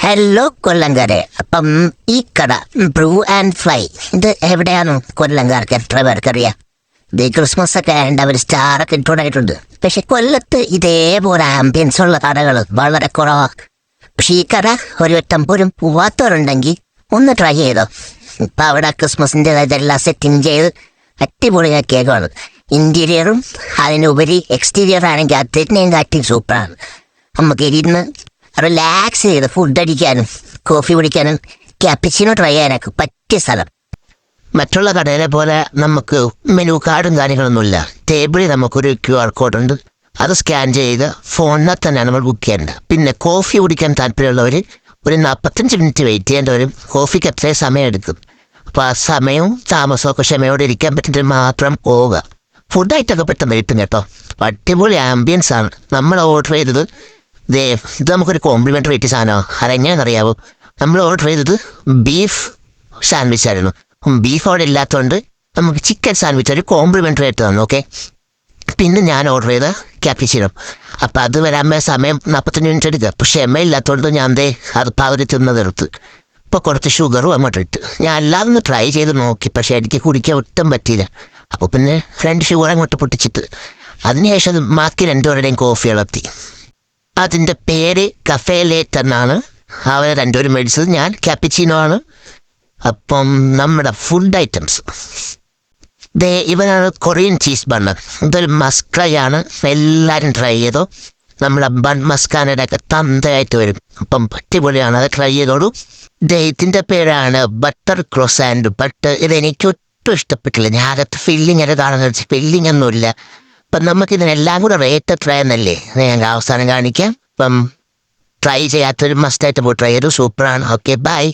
Hello കൊല്ലങ്കാരെ. അപ്പം ഈ കട ബ്രൂ ആൻഡ് ഫ്ലൈ ഇത് എവിടെയാണ് കൊല്ലങ്കാർക്ക് എത്ര പേർക്കറിയാം? ഇത് ക്രിസ്മസ് ഒക്കെ ആയതുകൊണ്ട് അവർ സ്റ്റാറൊക്കെ ഇട്ടുകൊണ്ടായിട്ടുണ്ട്. പക്ഷെ കൊല്ലത്ത് ഇതേപോലെ ആംബിയൻസ് ഉള്ള കടകൾ വളരെ കുറവാണ്. പക്ഷെ ഈ കട ഒരു വട്ടം പോലും പോവാത്തവരുണ്ടെങ്കിൽ ഒന്ന് ട്രൈ ചെയ്തോ. ഇപ്പം അവിടെ ക്രിസ്മസിൻ്റെതായിട്ടെല്ലാം സെറ്റിങ് ചെയ്ത് അടിപൊളിയാക്കിയേക്കാണ്. ഇന്റീരിയറും അതിനുപരി എക്സ്റ്റീരിയർ ആണെങ്കിൽ അതിനെയും കാറ്റി സൂപ്പറാണ്. നമുക്ക് ഇരുന്ന് റിലാക്സ് ചെയ്ത് ഫുഡ് അടിക്കാനും കോഫി കുടിക്കാനും ക്യാപ്പിച്ചിനോ ട്രൈ ചെയ്യാനൊക്കെ പറ്റിയ സ്ഥലം. മറ്റുള്ള കടയിലെ പോലെ നമുക്ക് മെനു കാർഡും കാര്യങ്ങളൊന്നുമില്ല. ടേബിളിൽ നമുക്കൊരു QR കോഡ് ഉണ്ട്. അത് സ്കാൻ ചെയ്ത് ഫോണിൽ തന്നെയാണ് നമ്മൾ ബുക്ക് ചെയ്യേണ്ടത്. പിന്നെ കോഫി കുടിക്കാൻ താല്പര്യമുള്ളവർ ഒരു 45 മിനിറ്റ് വെയിറ്റ് ചെയ്യേണ്ടി വരും. കോഫിക്ക് അത്രയും സമയം എടുക്കും. അപ്പോൾ ആ സമയവും താമസവും ഒക്കെ ക്ഷമയോടെ ഇരിക്കാൻ പറ്റുന്നത് മാത്രം പോവുക. ഫുഡായിട്ടൊക്കെ പെട്ടെന്ന് കിട്ടും കേട്ടോ. അടിപൊളി ആംബിയൻസ് ആണ്. നമ്മൾ ഓർഡർ ചെയ്തത് ഇത് നമുക്കൊരു കോംപ്ലിമെൻ്ററി ആയിട്ട് സാധനമാണ്. അതെങ്ങനെയാണെന്നറിയാവോ? നമ്മൾ ഓർഡർ ചെയ്തത് ബീഫ് സാൻഡ്വിച്ച് ആയിരുന്നു. ബീഫ് അവിടെ ഇല്ലാത്തതുകൊണ്ട് നമുക്ക് ചിക്കൻ സാൻഡ്വിച്ച് ഒരു കോംപ്ലിമെൻ്ററി ആയിട്ട് തന്നു. ഓക്കെ, പിന്നെ ഞാൻ ഓർഡർ ചെയ്ത ക്യാപ്പിച്ചിനോ. അപ്പം അത് വരാൻ സമയം 45 മിനിറ്റ് എടുക്കുക. പക്ഷെ ഇല്ലാത്തതുകൊണ്ട് ഞാൻ അത് പകുതി തിന്നതെടുത്ത്. ഇപ്പോൾ കുറച്ച് ഷുഗറും അങ്ങോട്ട് ഇട്ട് ഞാൻ അല്ലാതെ ഒന്ന് ട്രൈ ചെയ്ത് നോക്കി. പക്ഷേ എനിക്ക് കുടിക്കാൻ ഒട്ടും പറ്റിയില്ല. അപ്പോൾ പിന്നെ 2 ഷുഗർ അങ്ങോട്ട് പൊട്ടിച്ചിട്ട് അതിനുശേഷം ബാക്കി 2 പേരുടെയും കോഫി ഇളത്തി. അതിൻ്റെ പേര് കഫേ ലേറ്റ് എന്നാണ്. അവർ 2 പേരും മേടിച്ചത്. ഞാൻ ക്യാപ്പിച്ചിനോ ആണ്. അപ്പം നമ്മുടെ ഫുഡ് ഐറ്റംസ് ഇവനാണ് കൊറിയൻ ചീസ് ബണ്ണർ. ഇതൊരു മസ്റ്റ് ട്രൈ ആണ്. എല്ലാവരും ട്രൈ ചെയ്തോ. നമ്മുടെ ബൺ മസ്കാനയുടെ ഒക്കെ തന്തയായിട്ട് വരും. അപ്പം അടിപൊളിയാണ്. അത് ട്രൈ ചെയ്തോളൂ. ഇതിൻ്റെ പേരാണ് ബട്ടർ ക്രോസാൻഡ്. ബട്ട് ഇതെനിക്ക് ഒട്ടും ഇഷ്ടപ്പെട്ടില്ല. ഞാൻ അകത്ത് ഫില്ലിങ് ഒക്കെ കാണുന്നത് ഫില്ലിങ് ഒന്നുമില്ല. അപ്പം നമുക്കിതിനെല്ലാം കൂടെ റേറ്റ് എത്ര എന്നല്ലേ ഞങ്ങൾ അവസാനം കാണിക്കാം. അപ്പം ട്രൈ ചെയ്യാത്തൊരു മസ്റ്റായിട്ട് പോയി ട്രൈ ചെയ്തു. സൂപ്പറാണ്. Okay, by.